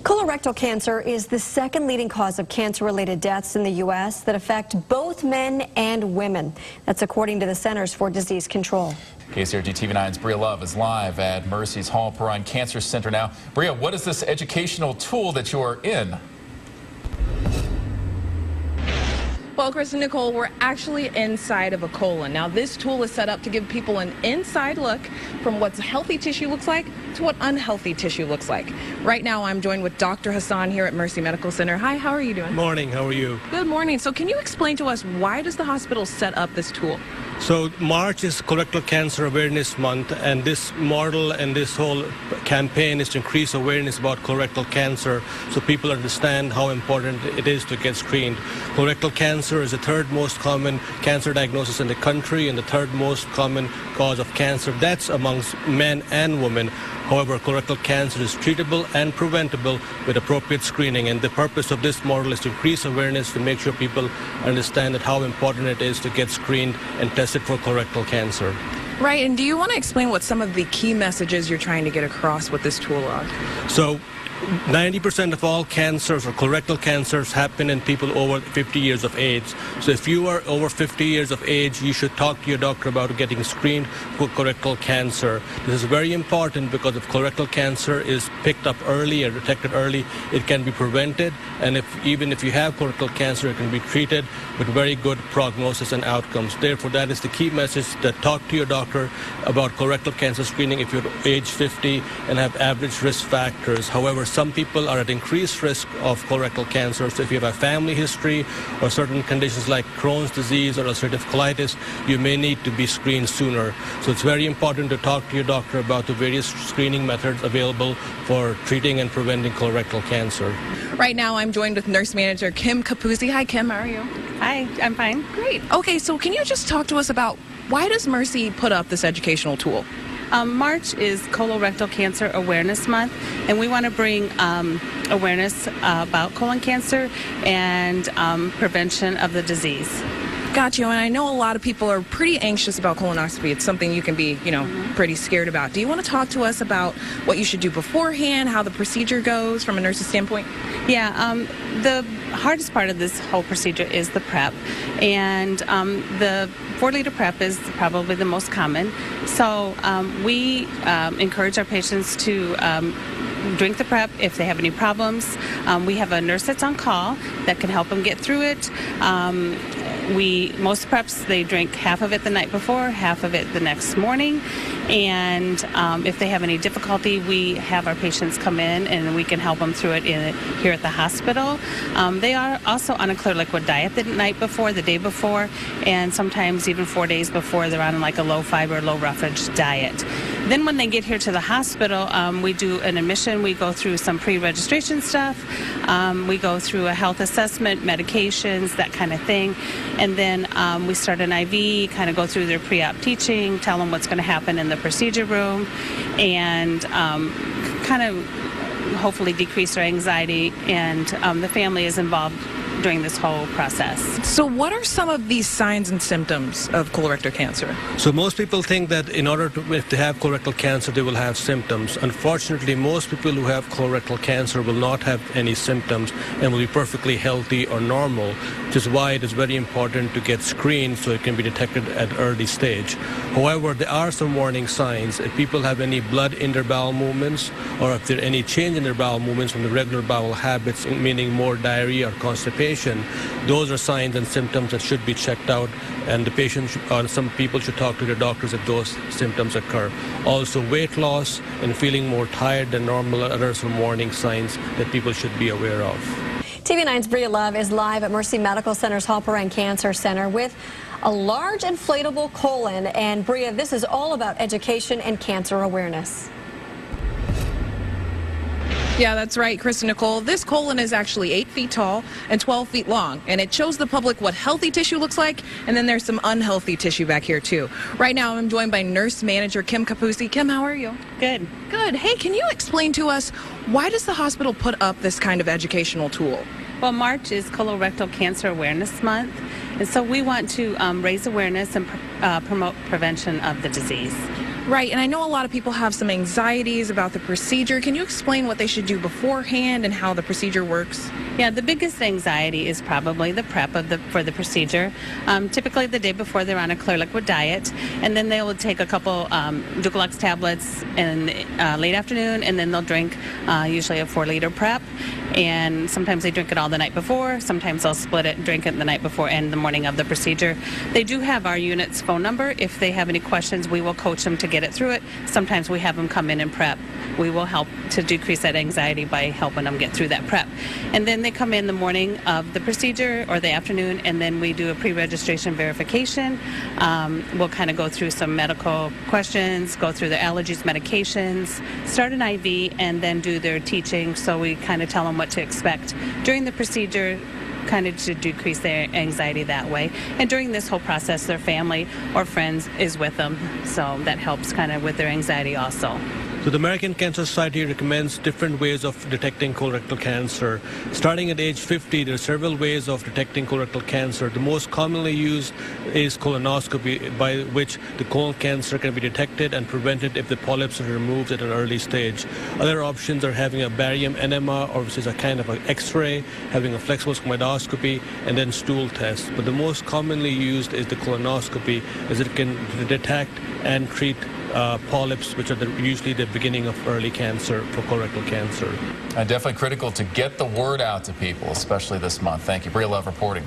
Colorectal cancer is the second leading cause of cancer-related deaths in the U.S. that affect both men and women. That's according to the Centers for Disease Control. KCRG TV9's Bria Love is live at Mercy's Hall Perrine Cancer Center now. Bria, what is this educational tool that you are in? Well, Chris and Nicole, we're actually inside of a colon. Now, this tool is set up to give people an inside look from what healthy tissue looks like to what unhealthy tissue looks like. Right now, I'm joined with Dr. Hassan here at Mercy Medical Center. Hi, how are you doing? Morning, how are you? Good morning. So can you explain to us, why does the hospital set up this tool? So March is Colorectal Cancer Awareness Month, and this model and this whole campaign is to increase awareness about colorectal cancer so people understand how important it is to get screened. Colorectal cancer is the third most common cancer diagnosis in the country and the third most common cause of cancer deaths amongst men and women. However, colorectal cancer is treatable and preventable with appropriate screening, and the purpose of this model is to increase awareness to make sure people understand that how important it is to get screened and tested for colorectal cancer. Right, and do you want to explain what some of the key messages you're trying to get across with this tool are? So 90% of all cancers or colorectal cancers happen in people over 50 years of age. So if you are over 50 years of age, you should talk to your doctor about getting screened for colorectal cancer. This is very important because if colorectal cancer is picked up early or detected early, it can be prevented. And even if you have colorectal cancer, it can be treated with very good prognosis and outcomes. Therefore, that is the key message, that talk to your doctor about colorectal cancer screening if you're age 50 and have average risk factors. However, some people are at increased risk of colorectal cancer. So if you have a family history or certain conditions like Crohn's disease or ulcerative colitis, you may need to be screened sooner. So it's very important to talk to your doctor about the various screening methods available for treating and preventing colorectal cancer. Right now, I'm joined with nurse manager Kim Capussi. Hi, Kim, how are you? Hi, I'm fine. Great. Okay, so can you just talk to us about why does Mercy put up this educational tool? March is Colorectal Cancer Awareness Month, and we want to bring awareness about colon cancer and prevention of the disease. Got you. And I know a lot of people are pretty anxious about colonoscopy. It's something you can be, pretty scared about. Do you want to talk to us about what you should do beforehand, how the procedure goes from a nurse's standpoint? Yeah, the hardest part of this whole procedure is the prep, and the 4-liter prep is probably the most common. So we encourage our patients to drink the prep if they have any problems. We have a nurse that's on call that can help them get through it. Most preps, they drink half of it the night before, half of it the next morning. And if they have any difficulty, we have our patients come in and we can help them through it here at the hospital. They are also on a clear liquid diet the night before, the day before, and sometimes even 4 days before they're on like a low fiber, low roughage diet. Then when they get here to the hospital, we do an admission. We go through some pre-registration stuff. We go through a health assessment, medications, that kind of thing. And then we start an IV, kind of go through their pre-op teaching, tell them what's going to happen in the procedure room, and kind of hopefully decrease their anxiety. And the family is involved during this whole process. So what are some of these signs and symptoms of colorectal cancer? So most people think that if they have colorectal cancer, they will have symptoms. Unfortunately, most people who have colorectal cancer will not have any symptoms and will be perfectly healthy or normal, which is why it is very important to get screened so it can be detected at early stage. However, there are some warning signs. If people have any blood in their bowel movements, or if there are any change in their bowel movements from the regular bowel habits, meaning more diarrhea or constipation, those are signs and symptoms that should be checked out, and the patient some people should talk to their doctors if those symptoms occur. Also, weight loss and feeling more tired than normal are other some warning signs that people should be aware of. TV9's Bria Love is live at Mercy Medical Center's Hall Perrine Cancer Center with a large inflatable colon. And Bria, this is all about education and cancer awareness. Yeah, that's right, Chris and Nicole. This colon is actually 8 feet tall and 12 feet long, and it shows the public what healthy tissue looks like, and then there's some unhealthy tissue back here, too. Right now, I'm joined by nurse manager Kim Capussi. Kim, how are you? Good. Good. Hey, can you explain to us, why does the hospital put up this kind of educational tool? Well, March is Colorectal Cancer Awareness Month, and so we want to raise awareness and promote prevention of the disease. Right, and I know a lot of people have some anxieties about the procedure. Can you explain what they should do beforehand and how the procedure works? Yeah, the biggest anxiety is probably the prep for the procedure. Typically the day before they're on a clear liquid diet, and then they will take a couple Dulux tablets in late afternoon, and then they'll drink usually a 4-liter prep. And sometimes they drink it all the night before. Sometimes they'll split it and drink it the night before and the morning of the procedure. They do have our unit's phone number. If they have any questions, we will coach them to get it through it. Sometimes we have them come in and prep. We will help to decrease that anxiety by helping them get through that prep. And then they come in the morning of the procedure or the afternoon, and then we do a pre-registration verification. We'll kind of go through some medical questions, go through their allergies, medications, start an IV, and then do their teaching. So we kind of tell them what to expect during the procedure, kind of to decrease their anxiety that way. And during this whole process, their family or friends is with them, so that helps kind of with their anxiety also. So the American Cancer Society recommends different ways of detecting colorectal cancer. Starting at age 50, there are several ways of detecting colorectal cancer. The most commonly used is colonoscopy, by which the colon cancer can be detected and prevented if the polyps are removed at an early stage. Other options are having a barium enema, or which is a kind of an X-ray, having a flexible squamoscopy, and then stool tests. But the most commonly used is the colonoscopy, as it can detect and treat polyps, which are usually the beginning of early cancer for colorectal cancer. And definitely critical to get the word out to people, especially this month. Thank you. Bria Love reporting.